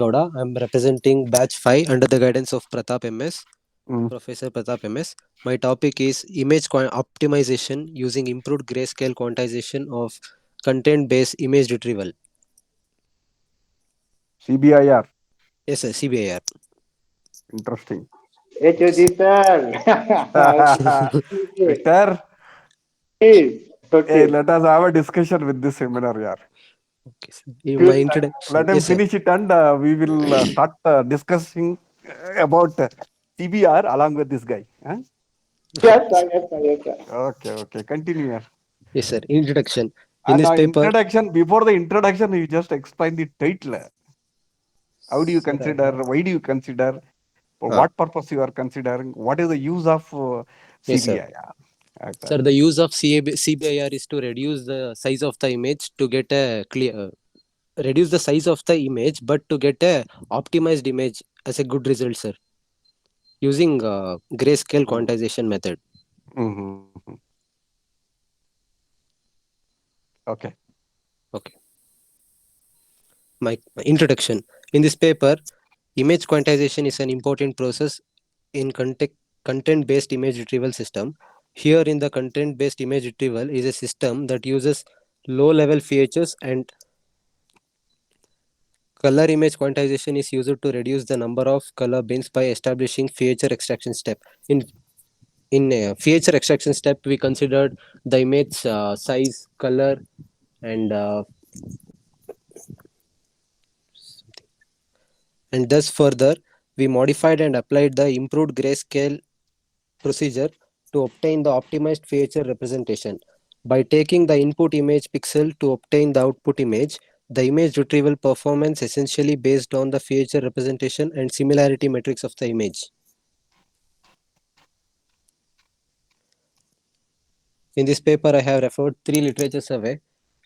Gowda. I'm representing batch 5 under the guidance of Pratap MS, Mm. Professor Pratap MS. My topic is image optimization using improved grayscale quantization of content based image retrieval. CBIR. Yes, sir, CBIR. Interesting. HOD sir. Victor, Okay. hey, Okay. let us have a discussion with this seminar. Yeah. Okay, sir. In my Good. introduction, Let him yes, sir. finish it and we will start discussing about CBR along with this guy. Huh? Yes, sir. Yes, sir. Yes, sir. Okay, okay. Continue. Yeah. Yes, sir. Introduction. In And this paper, introduction, before the introduction, you just explain the title. How do you sir, I consider? have. Why do you consider? For Ah, what purpose you are considering? What is the use of yes, sir. CBI? Yeah. Okay. Sir, the use of CBIR is to reduce the size of the image to get a clear, reduce the size of the image, but to get a optimized image as a good result, sir. Using grayscale Mm. quantization method. Mhm. Okay. Okay. My introduction. In this paper, image quantization is an important process in content-based image retrieval system. Here, in the content-based image retrieval, is a system that uses low-level features and color image quantization is used to reduce the number of color bins by establishing feature extraction step. In feature extraction step, we considered the image size, color, and thus further we modified and applied the improved grayscale procedure to obtain the optimized feature representation. By taking the input image pixel to obtain the output image, the image retrieval performance essentially based on the feature representation and similarity metrics of the image. In this paper, I have referred three literature survey.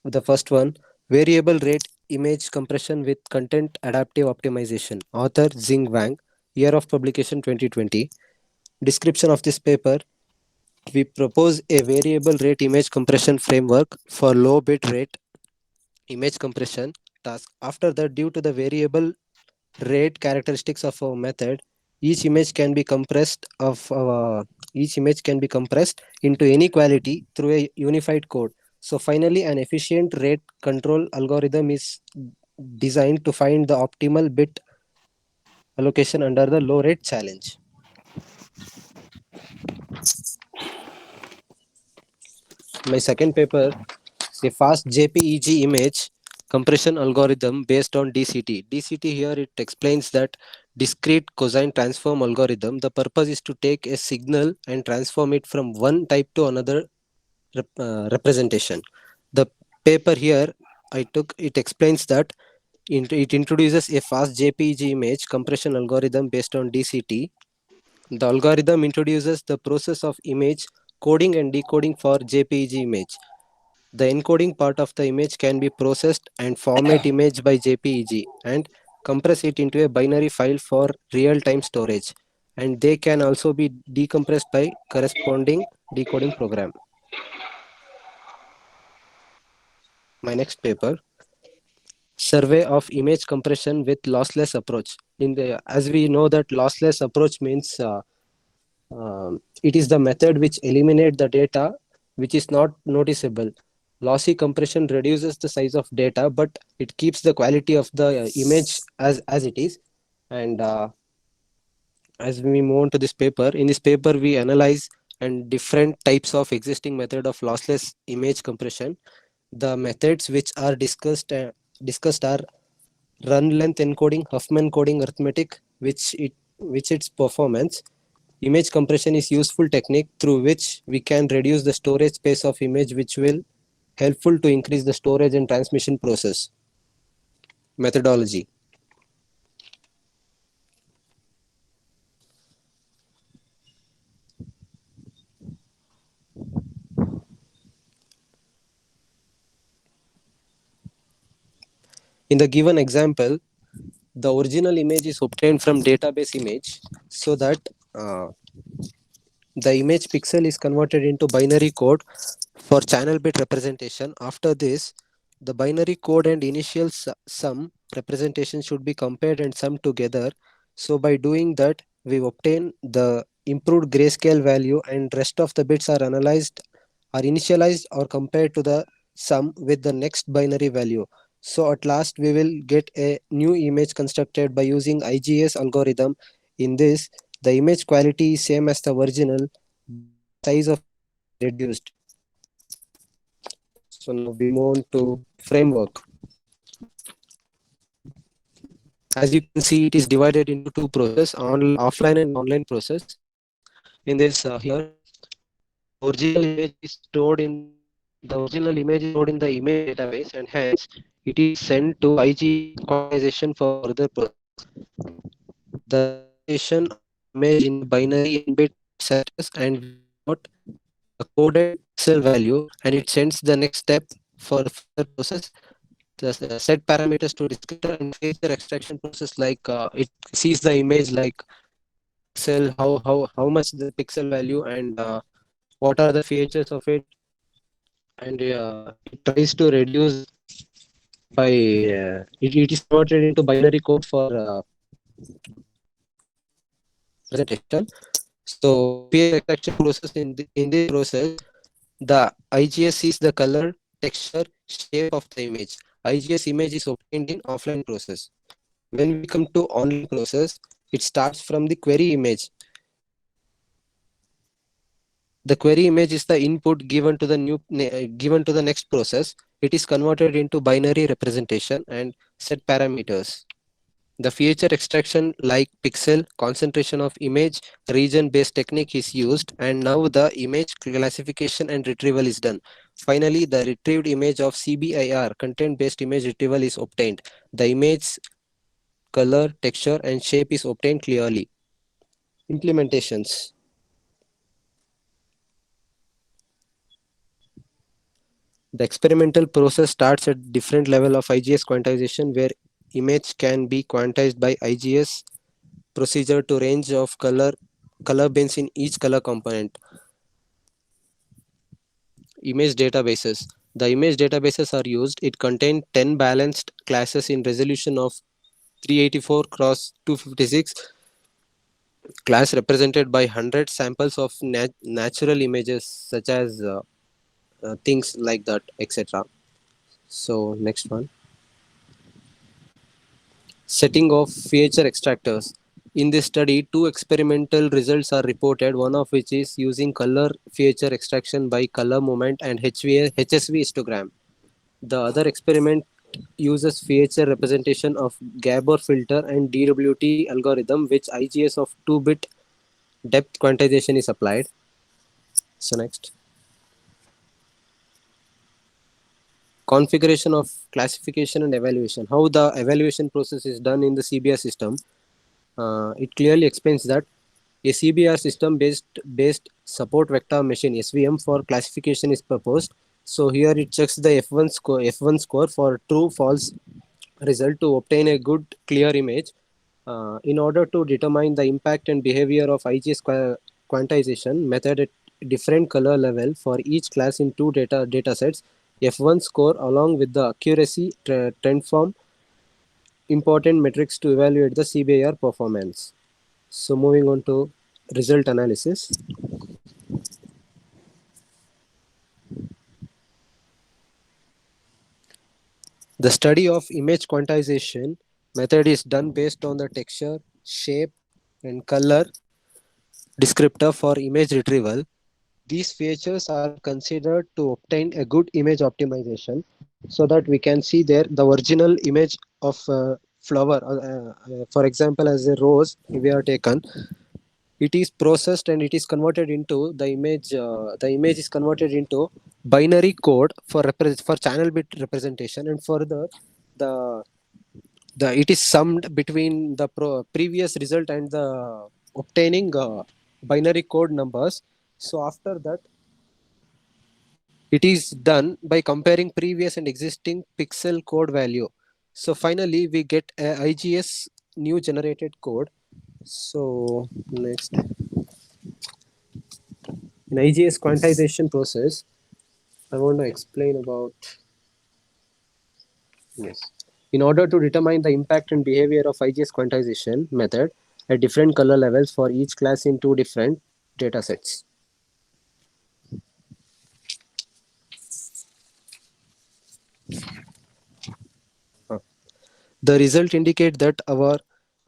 The first one, variable rate image compression with content adaptive optimization. Author Xing Wang. Year of publication 2020. Description of this paper. We propose a variable rate image compression framework for low bit rate image compression task. After that, due to the variable rate characteristics of our method, each image can be compressed of each image can be compressed into any quality through a unified code. So finally, an efficient rate control algorithm is designed to find the optimal bit allocation under the low rate challenge. My second paper, a fast JPEG image compression algorithm based on DCT. DCT here it explains that discrete cosine transform algorithm. The purpose is to take a signal and transform it from one type to another representation. The paper here I took it explains that it introduces a fast JPEG image compression algorithm based on DCT. The algorithm introduces the process of image coding and decoding for JPEG image. The encoding part of the image can be processed and format image by JPEG and compress it into a binary file for real-time storage. And they can also be decompressed by corresponding decoding program. My next paper, survey of image compression with lossless approach. As we know that lossless approach means it is the method which eliminate the data which is not noticeable. Lossy compression reduces the size of data, but it keeps the quality of the image as it is. And as we move on to this paper, in this paper we analyze and different types of existing method of lossless image compression. The methods which are discussed are run length encoding, Huffman coding arithmetic, which its performance. Image compression is useful technique through which we can reduce the storage space of image, which will helpful to increase the storage and transmission process. Methodology. In the given example, the original image is obtained from database image so that uh, the image pixel is converted into binary code for channel bit representation. After this, The binary code and initial sum representation should be compared and summed together. So by doing that, we obtain the improved grayscale value, and rest of the bits are analyzed, are initialized or compared to the sum with the next binary value. So at last we will get a new image constructed by using IGS algorithm. In this, the image quality is same as the original, size of reduced. So now we move on to framework. As you can see, it is divided into two processes, offline and online process. In this, here, original image is stored in the original image is stored in the image database, and hence it is sent to IGS quantization for further process. The quantization of the image in binary n-bit status, and we got a coded pixel value, and it sends the next step for further process. The set parameters to descriptor and feature extraction process, like it sees the image like pixel, how much the pixel value, and what are the features of it, and it tries to reduce by it is converted into binary code for presentation. So feature extraction process, in this process, the IGS sees the color, texture, shape of the image. IGS image is obtained in offline process. When we come to online process, it starts from the query image. The query image is the input given to the given to the next process. It is converted into binary representation and set parameters. The feature extraction like pixel, concentration of image, region based technique is used, and now the image classification and retrieval is done. Finally, the retrieved image of CBIR, content based image retrieval, is obtained. The image color, texture and shape is obtained clearly. Implementations. The experimental process starts at different level of IGS quantization, where image can be quantized by IGS procedure to range of color bins in each color component. Image databases. The image databases are used. It contains 10 balanced classes in resolution of 384 cross 256, class represented by 100 samples of natural images such as things like that, etc. So next one. Setting of feature extractors. In this study, two experimental results are reported, one of which is using color feature extraction by color moment and HSV histogram. The other experiment uses feature representation of Gabor filter and DWT algorithm, which IGS of 2-bit depth quantization is applied. So next. Configuration of classification and evaluation. How the evaluation process is done in the CBR system. It clearly explains that a CBR system based support vector machine SVM for classification is proposed. So here it checks the F1 score for true false result to obtain a good clear image. In order to determine the impact and behavior of IGS quantization method at different color level for each class in two data sets, F1 score along with the accuracy trend form important metrics to evaluate the CBR performance. So moving on to result analysis. The study of image quantization method is done based on the texture, shape and color descriptor for image retrieval. These features are considered to obtain a good image optimization, so that we can see there the original image of flower. For example, as a rose, we are taken. It is processed and it is converted into the image. The image is converted into binary code for for channel bit representation, and further the it is summed between the previous result and the obtaining binary code numbers. So after that, it is done by comparing previous and existing pixel code value. So finally, we get a IGS new generated code. So next, in IGS quantization process, I want to explain about Yes. In order to determine the impact and behavior of IGS quantization method at different color levels for each class in two different data sets. The result indicate that our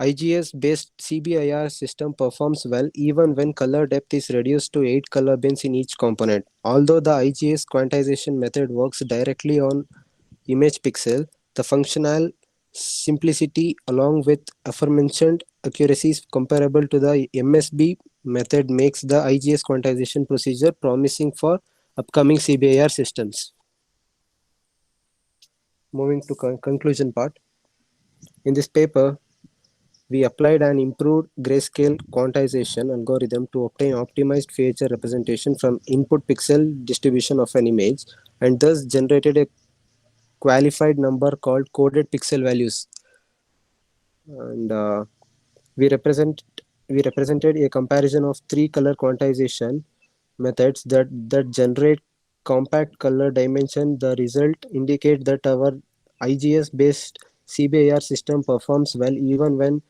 IGS based CBIR system performs well even when color depth is reduced to 8 color bins in each component. Although the IGS quantization method works directly on image pixel, the functional simplicity along with aforementioned accuracies comparable to the MSB method makes the IGS quantization procedure promising for upcoming CBIR systems. Moving to conclusion part. In this paper, we applied an improved grayscale quantization algorithm to obtain optimized feature representation from input pixel distribution of an image and thus generated a qualified number called coded pixel values. And we represent we represented a comparison of three color quantization methods that generate compact color dimension. The result indicate that our IGS based CBIR system performs well even when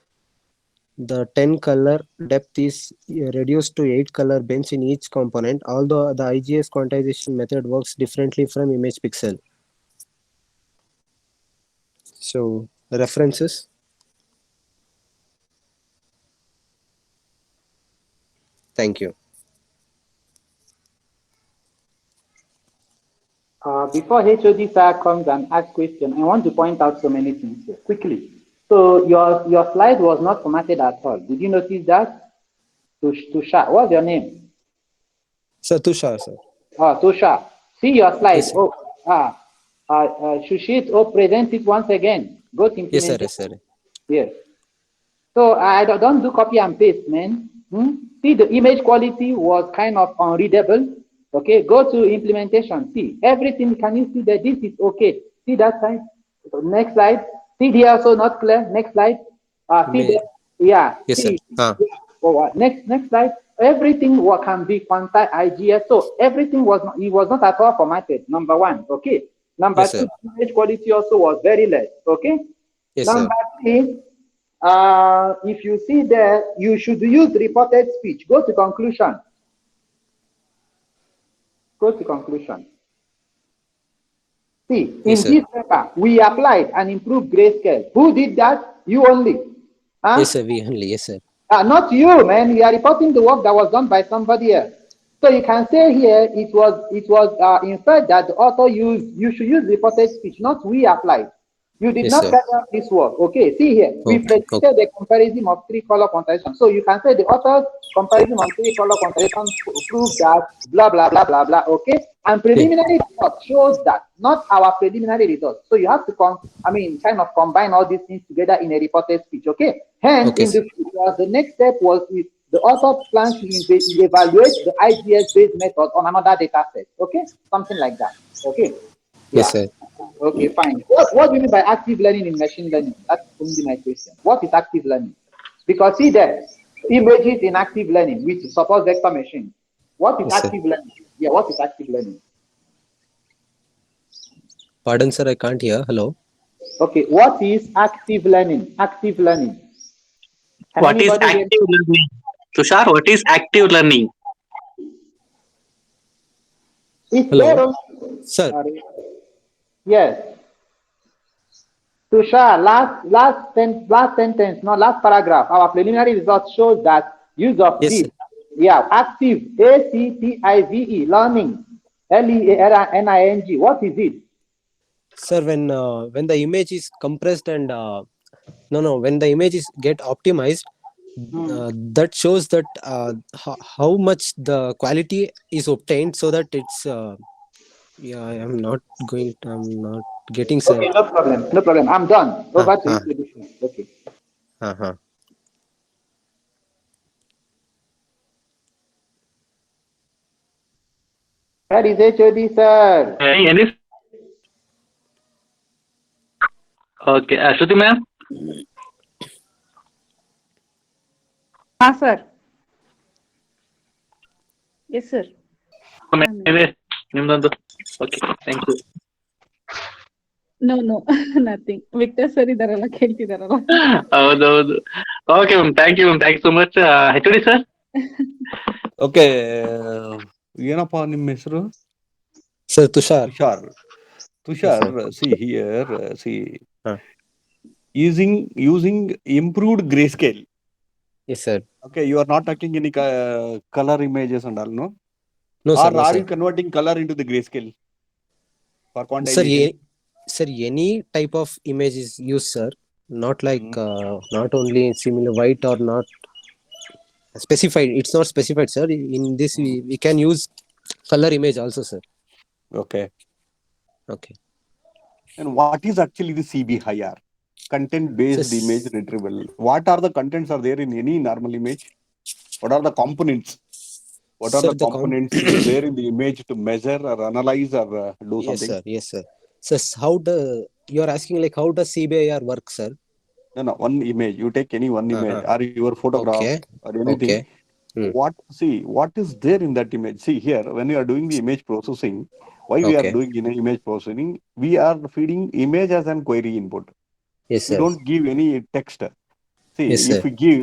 the 10 color depth is reduced to 8 color bins in each component, although the IGS quantization method works differently from image pixel. So references. Thank you. Before HOD sir comes and asks question, I want to point out so many things here quickly. So your slide was not formatted at all. Did you notice that? Tushar, what's your name? Sir Tushar, sir. Tushar. See your slide. Yes, sir. Shushit, present it once again. Go to Yes, sir. implementation. Yes. So I don't do copy and paste, man. See, the image quality was kind of unreadable. Okay, go to implementation. See, everything, can you see that this is okay? See that side? Next slide. See here also not clear. Next slide. See that? Yeah. Yes, see, sir. Next slide. Everything can be quantified IGS. So everything was not at all formatted. Number one. Okay. Number Yes, two, sir. image quality also was very less. Okay. Yes, Number sir. three, if you see there, you should use reported speech. Go to conclusion. Go to conclusion. See, in Yes, sir. this paper, we applied and improved grayscale. Who did that? You only. Huh? Yes, sir. We only. Yes, sir. Not you, man. You are reporting the work that was done by somebody else. So you can say here it was inferred that the author you should use reported speech, not we applied. You did Yes, not sir. carry out this work. Okay, see here. We Okay. predicted the comparison of three color quantization. So you can say the author's comparison on three color quantization proves that blah blah blah blah blah. Okay, and preliminary report shows that, not our preliminary results. So you have to kind of combine all these things together in a reported speech. Okay. Hence, Okay, in the future, the next step was the author plans to evaluate the IGS-based method on another data set. Okay, something like that. Okay. Yes, Yeah. sir. Okay, fine. What do you mean by active learning in machine learning? That's only my question. What is active learning? Because see there, images in active learning, which supports vector machine. What is Yes, sir. active learning? Yeah, what is active learning? Pardon, sir. I can't hear. Hello. Okay, what is active learning? Active learning. Can What is anybody hear? active learning? Tushar, what is active learning? It's Hello. there. Sir. Yes. Tushar, last sentence, no, last paragraph. Our preliminary results shows that use of Yes, this, sir. yeah, active, ACTIVE, learning, LEARNING. What is it? Sir, when the image is compressed and when the image is get optimized, that shows that how much the quality is obtained, so that it's I'm not getting, sir. Okay, no problem, no problem. I'm done. Over to Uh, introduction. Okay. uh. Where is HOD, sir? Any? Okay, Ashwati ma'am. Sir. Yes, sir. ನಿಮ್ದೊಂದು. Okay, thank you. No no nothing. Victor sir ಇದಾರಲ್ಲ ಕೇಳ್ತಿದಾರಲ್ಲ. ಹೌದೌದು. Okay ma'am, thank you ma'am, thank you so much. H D sir. ಓಕೆ, ಏನಪ್ಪ ನಿಮ್ಮ ಹೆಸರು? Sir Tushar. Tushar. Tushar, sir. See here, see Huh. using improved grayscale. Yes, sir. Okay, you are not taking any color images and all, no? No, sir. Or No, are sir. you converting color into the grayscale for Sir, quantization? sir, any type of image is used, sir. Not like not only similar white or not specified. It's not specified, sir. In this, we can use color image also, sir. Okay. Okay. And what is actually the CBIR? Content-based Sir, image retrieval. What are the contents are there in any normal image? What are the components? What are sir, the components which are there in the image to measure or analyze or do yes, something? sir. Yes, sir. Sir, you are asking like how does CBIR work, sir? No, one image. You take any one image Uh-huh. or your photograph Okay. or anything. Okay. What is there in that image? See here, when you are doing the image processing, why we are Okay. doing in image processing? We are feeding image as an query input. Yes, We sir. don't give any text. See, Yes, if sir. we give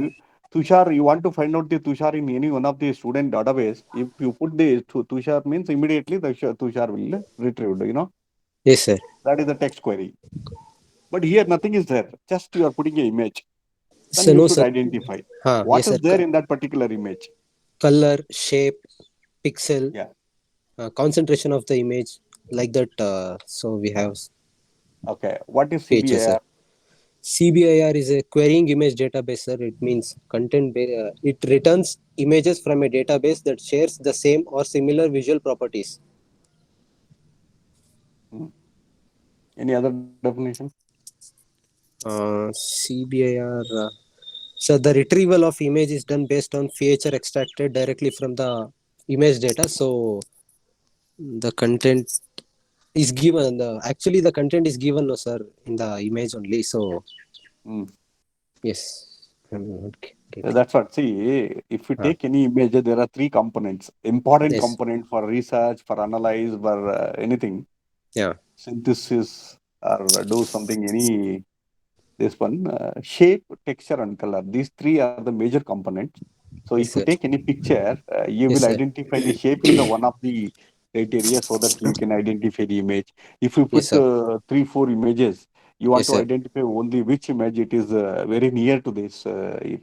Tushar, you want to find out the Tushar in any one of the student database. If you put the Tushar means immediately the Tushar will retrieve. You know Yes, sir. that is the text query. But here nothing is there. Just you are putting an image. Then So you no, should sir. identify Yes, what sir. is there in that particular image. Color, shape, pixel, Yeah. concentration of the image, like that. So we have Okay. What is features, sir. CBIR? CBIR is a querying image database, sir. It means it returns images from a database that shares the same or similar visual properties. Any other definition? CBIR. So the retrieval of image is done based on feature extracted directly from the image data. So the content is given. Actually, the content is given, no, sir, in the image only. So yes. Okay. That's what. See, if you take any image, there are three components. Important Yes. component for research, for analyze, for anything. Yeah. Synthesis or do something. Any this one shape, texture, and color. These three are the major components. So Yes, if you sir. take any picture, you Yes, will sir. identify the shape is the one of the criteria so that you can identify the image. If you Yes, put sir. 3-4 images, you want Yes, to sir. identify only which image it is very near to this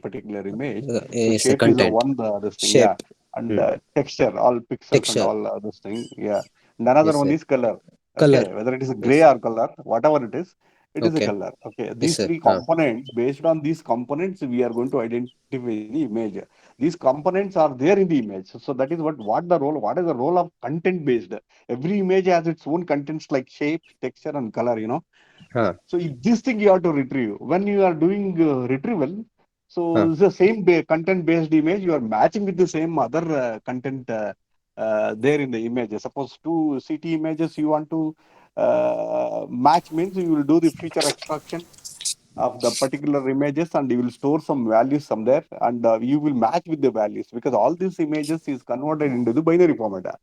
particular image. So Yes, sir. shape is the Content, one this thing, yeah, shape, and texture, all pixels and texture, all this thing, yeah. And another yes, one sir. is color. Color, Okay, whether it is gray yes. or color, whatever it is a Okay. color. Okay, Yes, these sir. three components, based on these components, we are going to identify the image. These components are there in the image. So that is what the role, what is the role of content based? Every image has its own contents like shape, texture, and color, you know. So this thing you have to retrieve. When you are doing retrieval, so it's the same content based image, you are matching with the same other content there in the image. Suppose two city images you want to match means you will do the feature extraction of the particular images and you will store some values somewhere and you will match with the values because all these images is converted into the binary format,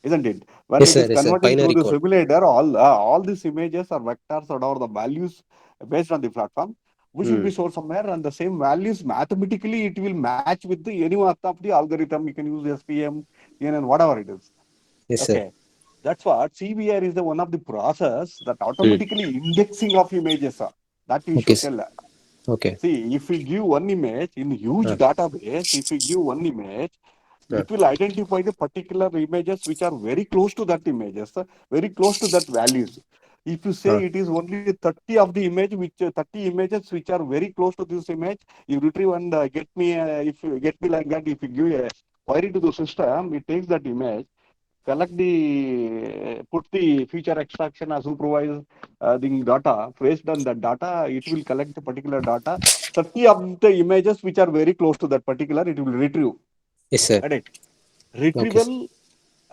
isn't it? When Yes, it sir. is Yes, sir. converting through Binary the code. simulator, all these images or vectors or all the values based on the platform, which will be stored somewhere, and the same values mathematically it will match with the any one of the algorithm. You can use SPM, CNN, whatever it is. Yes, sir. Okay, that's what CBR is the one of the process that automatically indexing of images. That you Okay, should sir. tell. Okay. See, if we give one image in huge database, if we give one image, it will identify the particular images which are very close to that images, very close to that values. If you say it is only 30 of the image, which 30 images which are very close to this image, you retrieve and get me, if you get me like that, if you give a query to the system, it takes that image, collect the, put the feature extraction as supervised the data, based on that data, it will collect the particular data. 30 of the images which are very close to that particular, it will retrieve. Yes, sir. Correct. Okay, sir. Retrieval,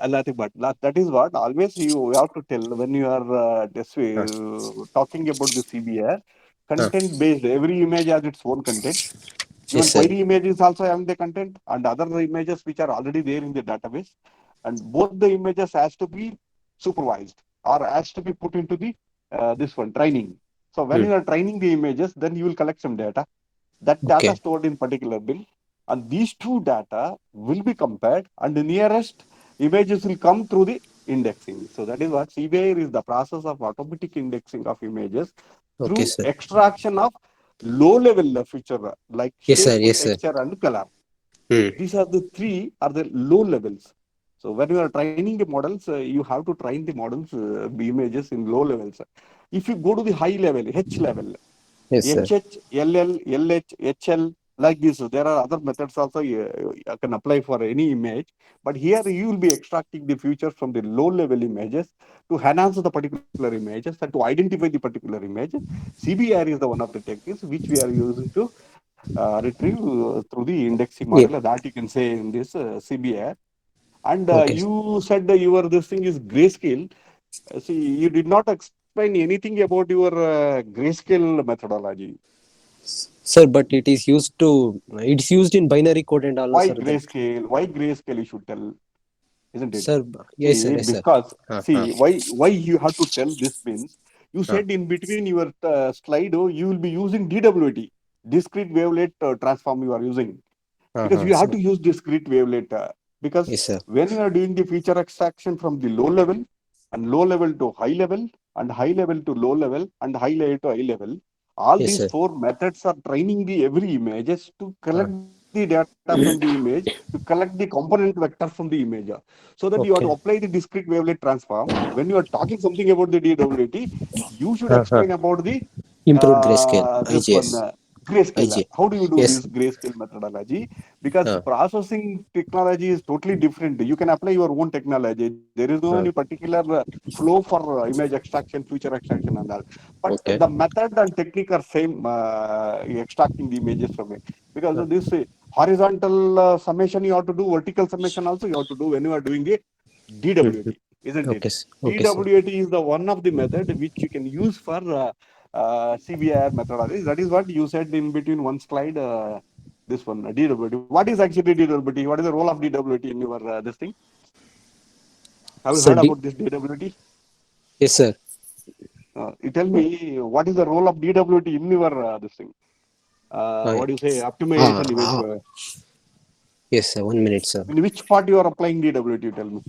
nothing but that is what always you have to tell when you are this way, talking about the CBR content based. Every image has its own content. Yes, Even sir. query images also having the content and other images which are already there in the database. And both the images has to be supervised or has to be put into the this one training. So when Hmm. you are training the images, then you will collect some data. That data Okay. stored in particular bin, and these two data will be compared, and the nearest images will come through the indexing. So that is what CBI is, the process of automatic indexing of images Okay, through sir. extraction of low level feature like Yes, shape, sir. Yes, sir. texture, and color. Hmm. These are the three are the low levels. So when you are training the models, you have to train the models, the images in low levels. If you go to the high level, H level, Yes, sir. HH, LL, LH, HL, like this. There are other methods also you can apply for any image. But here you will be extracting the features from the low level images to enhance the particular images and to identify the particular image. CBR is the one of the techniques which we are using to retrieve through the indexing Yeah. model. That you can say in this CBR. And Okay. you said your this thing is grayscale. See, you did not explain anything about your grayscale methodology. Sir, but it's used in binary code and all, no, Why sir. That, grayscale? Why grayscale? You should tell, isn't it? sir. Yes, sir. See, Yes, sir. because Uh. see why you have to tell this means you Uh. said in between your slide you will be using DWT, discrete wavelet transform you are using, because you have Sir. to use discrete wavelet because Yes, sir. when you are doing the feature extraction from the low level and low level to high level and high level to low level and high level to high level, all Yes, these sir. four methods are training the every images to Uh. collect the data from the image, to collect the component vector from the image, so that you have to Okay. apply the discrete wavelet transform. When you are talking something about the DWT, you should Uh. explain about the Improved grayscale. this one IGS. grayscale. IG. How do you do Yes. this grayscale methodology? Because Uh. processing technology is totally different. You can apply your own technology. There is no any Uh. particular flow for image extraction, feature extraction, and all. But Okay. the method and technique are same. Extracting the images from it, because Uh. of this horizontal summation you have to do, vertical summation also you have to do when you are doing the Mhm. DWT, isn't it? Okay, sir. Okay, sir. DWT is the one of the method which you can use for CBR methodology. That is what you said in between one slide. This one DWT. What is actually DWT? What is the role of DWT in your this thing? Have you Sir. heard about this DWT? Yes, sir. You tell me what is the role of DWT in your this thing? Uh, What do you say? uh, Optimization image. uh, yes, sir. 1 minute, sir. In which part you are applying DWT? Tell me.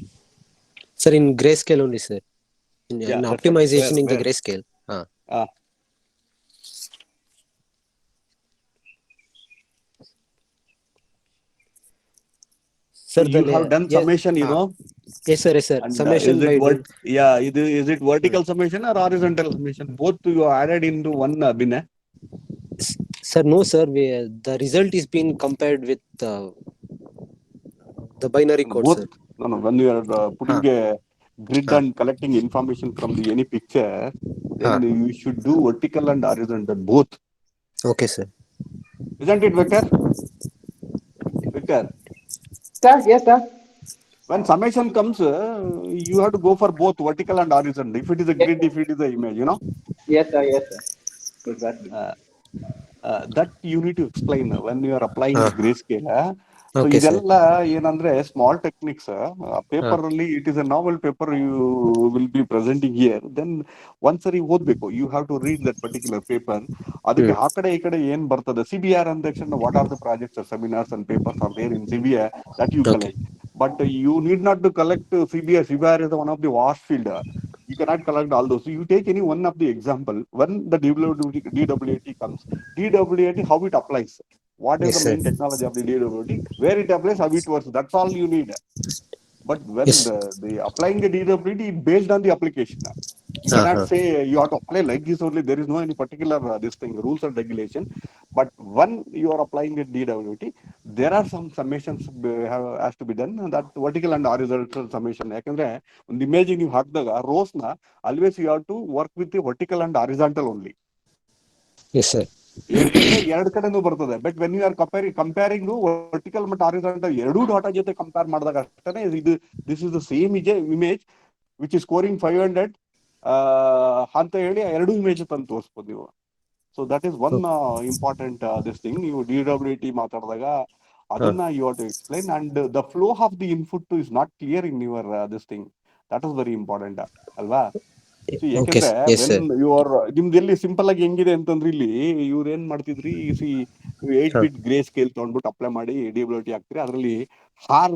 Sir, in grayscale only, sir. In Yeah, that's it. optimization in the Where? grayscale. Uh, Sir, you have done yes. summation, Yes, sir. Yes, sir. and Summation by doing. is it Hmm. vertical summation or horizontal summation? Both you added into one bin. Sir, no, sir. The result is being compared with the binary code, Both. sir. No, no. When you are Huh. putting a grid Huh. and collecting information from the any picture, Huh. then you should do vertical and horizontal both. Okay, sir. Isn't it, Victor? Victor, Sir, yes, sir. when summation comes, you have to go for both vertical and horizontal. If it is a Yes, grid, sir. if it is a image, Yes, sir. Yes, sir. Exactly. uh, that you need to explain when you are applying the Huh. grayscale. So Okay, sir. ಇದೆಲ್ಲ ಏನಂದ್ರೆ small techniques Huh. Paper ಅಲ್ಲಿ it is a novel paper you will be presenting here then ಒಂದ್ಸರಿ ಓದ್ಬೇಕು you have to read that particular paper ಅದಕ್ಕೆ Hmm. ಆ ಕಡೆ ಈ ಕಡೆ ಏನ್ ಬರ್ತದೆ CBR ಅಂದ ತಕ್ಷಣ what are the projects seminars and papers are there in CBR that you Okay. Collect but you need not to collect CBR is one of the vast field. You cannot collect all those. So you take any one of the example when the DWT comes. DWT, how it applies. What is Yes, the sir. main technology of the DWT? Where it applies, how it works. That's all you need. But when Yes. the applying the DWT is based on the application. You cannot Huh. say you have to apply like this only. There is no any particular this thing rules and regulation. But when you are applying the DWT, there are some summations has to be done. That vertical and horizontal summation. ಯಾಕಂದ್ರೆ ಒಂದು image ನೀವು ಹಾಕಿದಾಗ rose ನ always you have to work with the vertical and horizontal only. Yes, sir. ಯಾಕಂದ್ರೆ ಎರಡು ಕಡೆನೂ ಬರ್ತದೆ but when you are comparing vertical ಮತ್ತು ಹಾರಿಜಾಂಟಲ್ ಎರಡೂ ಡಾಟಾ ಜೊತೆ ಕಂಪೇರ್ ಮಾಡಿದಾಗ ಅಷ್ಟೇ ಇದು this is the same image which is scoring 500 ಅಂತ ಹೇಳಿ ಎರಡೂ ಇಮೇಜ್ ತಂದು ತೋರಿಸ್ಬೋದು ನೀವು. So that is one important this thing. ನೀವು DWT ಮಾತಾಡಿದಾಗ ಅದನ್ನ you have to explain and the flow of the input is not clear in your this thing. That is very important ಅಲ್ವಾ? See Okay. ಯಾಕೆಂದ್ರೆ Yes, when sir. You are ನಿಮ್ದು ಎಲ್ಲಿ simple ಆಗಿ ಹೆಂಗಿದೆ ಅಂತಂದ್ರೆ ಇಲ್ಲಿ ಇವ್ರು ಏನ್ ಮಾಡ್ತಿದ್ರಿ ಸಿ 8 Huh. ಬಿಟ್ ಗ್ರೇ ಸ್ಕೇಲ್ ತಗೊಂಡ್ಬಿಟ್ಟು ಅಪ್ಲೈ ಮಾಡಿ ಡಿಬಿಲಿಟಿ ಹಾಕ್ತಿರಿ. ಅದರಲ್ಲಿ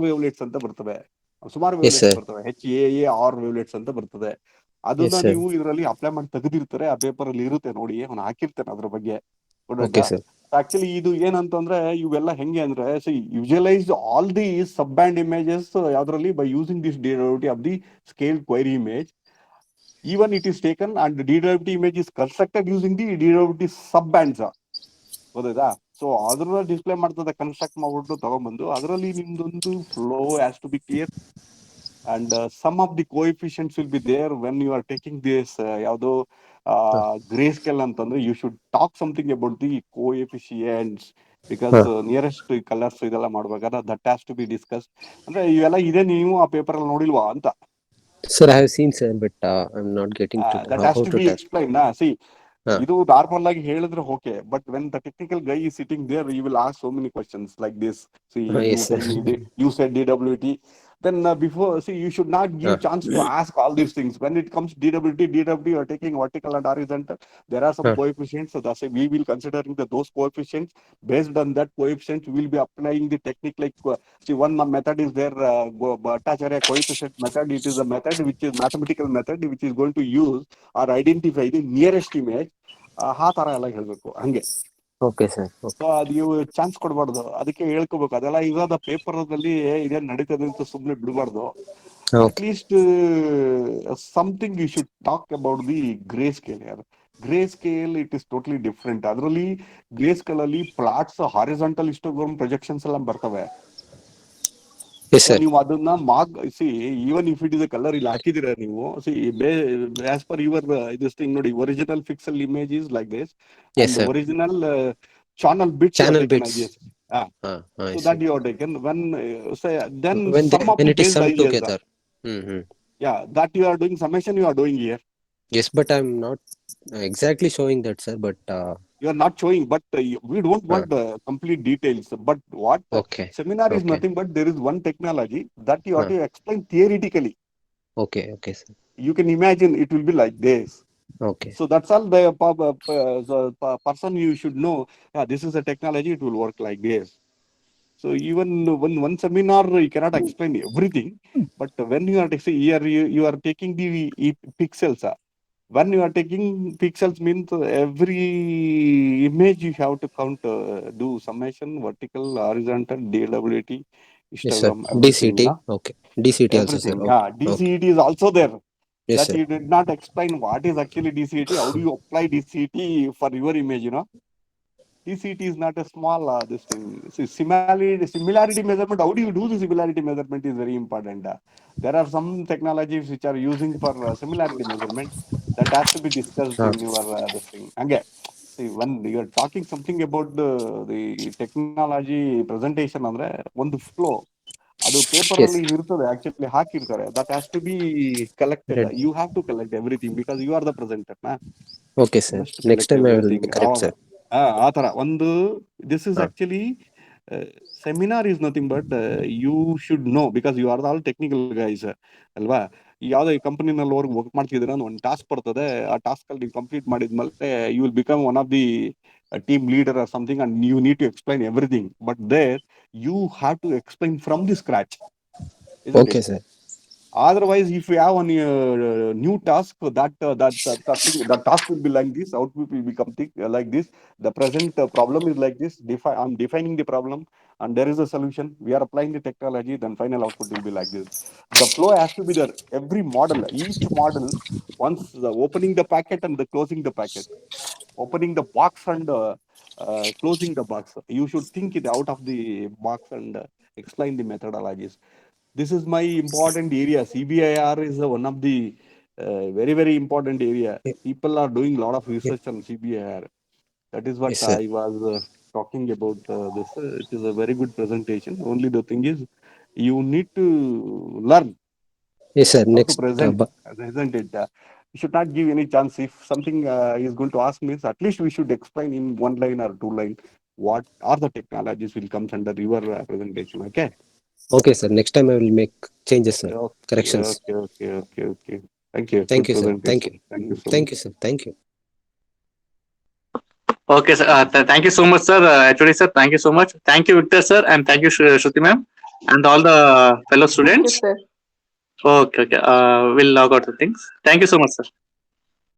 ವೇವ್ಲೆಟ್ಸ್ ಅಂತ ಬರ್ತವೆ, ಸುಮಾರು Yes, ವೇವ್ಲೆಟ್ಸ್ sir. ಬರ್ತವೆ, HAAR ವೇವ್ಲೆಟ್ಸ್ ಅಂತ ಬರ್ತದೆ. ಅದನ್ನ Yes, sir. ನೀವು ಇದರಲ್ಲಿ ಅಪ್ಲೈ ಮಾಡಿ ತೆಗೆದಿರ್ತಾರೆ, ಆ ಪೇಪರ್ ಅಲ್ಲಿ ಇರುತ್ತೆ ನೋಡಿ, ಅವ್ನು ಹಾಕಿರ್ತಾನೆ ಅದ್ರ ಬಗ್ಗೆ. Okay, sir. ಆಕ್ಚುಲಿ ಇದು ಏನಂತಂದ್ರೆ ಇವೆಲ್ಲ ಹೆಂಗೆ ಅಂದ್ರೆ see visualise all the sub band images ಯಾವ್ದ್ರಲ್ಲಿ by using this derivative of the scale query image. Even it is taken and the derivative image is constructed using the derivative sub bands. ಗೊತ್ತಾಯ್ತಾ? So ಅದನ್ನ display ಮಾಡ್ತದೆ, construct ಮಾಡ್ಬಿಟ್ಟು ತಗೊಂಡ್ಬಂದು ಅದರಲ್ಲಿ ನಿಮ್ದೊಂದು flow has to be clear and some of the coefficients will be there when you are taking this ಯಾವುದು Huh. Grey scale ಅಂತಂದ್ರೆ you should talk something about the coefficients because Huh. Nearest colours ಇದೆಲ್ಲ ಮಾಡ್ಬೇಕಾದ್ರೆ that has to be discuss. ಅಂದ್ರೆ ಇವೆಲ್ಲ ಇದೆ, ನೀವು ಆ paper ಅಲ್ಲಿ ನೋಡಿಲ್ವಾ ಅಂತ. Sir, I have seen, sir, but I'm not getting to that how, has how to to be tell. Explain. See Huh. ಇದು ನಾರ್ಮಲ್ ಆಗಿ ಹೇಳಿದ್ರೆ okay, but when the technical guy is sitting there, you will ask so many questions like this. See, you Yes, sir. tell me, you said DWT. Then before, see, you should not give Huh. chance to ask all these things. When it comes DWT, you are taking vertical and horizontal. There are some Huh. coefficients, so that's why we will considering those coefficients. Based on that coefficient, we will be applying the technique like, see, one method is there, Bhattacharya coefficient method. It is a method which is mathematical method which is going to use or identify the nearest image. ಆ ತರ ಎಲ್ಲ ಹೇಳ್ಬೇಕು ಹಂಗೆ. Okay, sir. Okay. So ಅದು ನೀವು chance ಕೊಡ್ಬಾರ್ದು, ಅದಕ್ಕೆ ಹೇಳ್ಕೋಬೇಕು. ಅದೆಲ್ಲ ಇವಾಗ ಪೇಪರ್ ಅಲ್ಲಿ ಇದೇನ್ ನಡೀತದೆ ಅಂತ ಸುಮ್ನೆ ಬಿಡಬಾರ್ದು. Okay. At least something you should talk about the grey scale. ಯಾರು grey scale it is totally different. ಅದರಲ್ಲಿ ಗ್ರೇ ಸ್ಕೇಲ್ ಅಲ್ಲಿ ಪ್ಲಾಟ್ಸ್ ಹಾರಿಜಾಂಟಲ್ ಹಿಸ್ಟೋಗ್ರಾಮ್ ಪ್ರೊಜೆಕ್ಷನ್ಸ್ ಎಲ್ಲ ಬರ್ತವೆ. Yes, so sir. ನೀವು ಅದನ್ನ see even if it is colour ಇಲ್ಲಿ ಹಾಕಿದಿರ ನೀವು, see as per your this thing ನೋಡಿ, original pixel image is like this Yes, and sir. Original channel bits Channel taken bits. IGS. I So see. that you are taken when then When some of when the it is based summed ideas. together. Mm-hmm. Yeah, that you are doing summation, you are doing here. Yes, but I'm not exactly showing that, sir. But You are not showing, but we don't want the complete details. But what okay. seminar is Okay. nothing but there is one technology that you have Huh. to explain theoretically. Okay. Okay, sir. You can imagine it will be like this. Okay. So that's all the person you should know. Yeah, this is a technology, it will work like this. So even when one seminar you cannot explain everything, but when you are here, you are taking the pixels. When you are taking pixels means every image you have to count, do summation, vertical, horizontal, DWT, Yes, sir. histogram, everything. DCT. Okay. DCT also, sir. Everything. Okay. Yeah, Okay. DCET is also there. Yes, That sir. you did not explain what is actually DCET. How do you apply DCET for your image? DCET is not a small this thing. See, similarity measurement. How do you do the similarity measurement is very important. There are some technologies which are using for similarity measurement that has to be discussed Huh. in your this thing. Again, see, when you are talking something about the technology presentation, ಅಂದ್ರೆ ಒಂದು flow. ಅದು paper Yes. ಅಲ್ಲಿ ಇರ್ತದೆ, actually ಹಾಕಿರ್ತಾರೆ. That has to be collected. Ready. You have to collect everything because you are the presenter ನಾ. Okay, sir. Must Next collect time I will everything. correct, ಅವಾಗ sir. ಆ ತರ ಒಂದು this is Huh. Actually seminar is nothing but you should know because you are all technical guys ಅಲ್ವಾ. ಯಾವ್ದೋ ಈ ಕಂಪನಿನಲ್ಲಿ work ಮಾಡ್ತಿದ್ದೀರಾ ಒಂದು ಟಾಸ್ಕ್ ಬರ್ತದೆ, ಆ ಟಾಸ್ಕ್ ಅಲ್ಲಿ ನೀವು ಕಂಪ್ಲೀಟ್ ಮಾಡಿದ್ಮೇಲೆ you will become one of the team leader or something, and you need to explain everything. But there you have to explain from the scratch, isn't Okay, it? sir. Otherwise, if you have a new task, that task will be like this, output will become like this. The present problem is like this. I'm defining the problem, and there is a solution. We are applying the technology. Then final output will be like this. The flow has to be there. Every model, each model, once the opening the packet and the closing the packet, opening the box and closing the box. You should think it out of the box and explain the methodologies. This is my important area. CBIR is one of the very, very important area. People are doing a lot of research on CBIR. That is what Yes, sir. I was talking about this. It is a very good presentation. Only the thing is, you need to learn Yes, sir. how to Next. present, isn't it? We should not give any chance. If something is going to ask me, so at least we should explain in one line or two line what are the technologies will come under your presentation. Okay. Okay, sir. Next time I will make changes, sir. Okay, Corrections. okay, okay, okay, okay. Thank you. Thank Good you, sir. Thank you. presentation. Thank you so Thank much. you, sir. Thank you. Okay, sir. Thank you so much, sir. HOD sir, thank you so much. Thank you, Victor sir, and thank you, Shruti ma'am, and all the fellow Thank you, students. sir. Okay, okay. We'll log out the things. Thank you so much, sir.